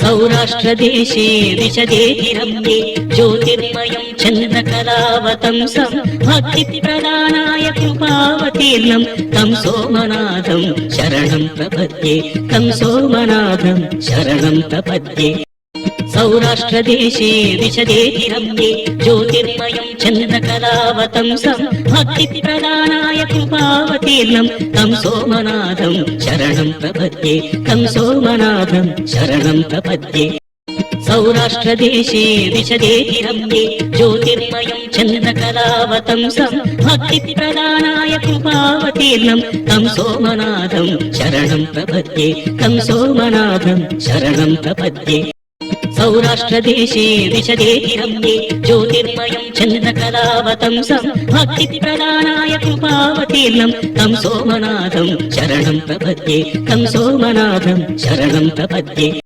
सौराष्ट्रदेशे विशदेधिरम्ये ज्योतिर्मयं चन्द्रकलावतंसं भक्तिप्रदानाय कृपावतीर्णं तं सोमनाथं शरणं प्रपद्ये तं सोमनाथं शरणं प्रपद्ये सौराष्ट्रदेशे विशदेधिरम्ये ज्योतिर्मयं चन्द्रकलावतंसं भक्तिप्रदानाय कृपावतीर्णं तं सोमनाथं शरणं प्रपद्ये तं सोमनाथं शरणं प्रपद्ये सौराष्ट्रदेशे विशदेधिरम्ये ज्योतिर्मयं चन्द्रकलावतंसं भक्तिप्रदानाय कृपावतीर्णं तं सोमनाथं शरणं प्रपद्ये तं सोमनाथं शरणं प्रपद्ये सौराष्ट्रदेशे विशदेधिरम्ये ज्योतिर्मयं चन्द्रकलावतंसं भक्तिप्रदानाय कृपावतीर्णं तं सोमनाथं शरणं प्रपद्ये तं सोमनाथं शरणं प्रपद्ये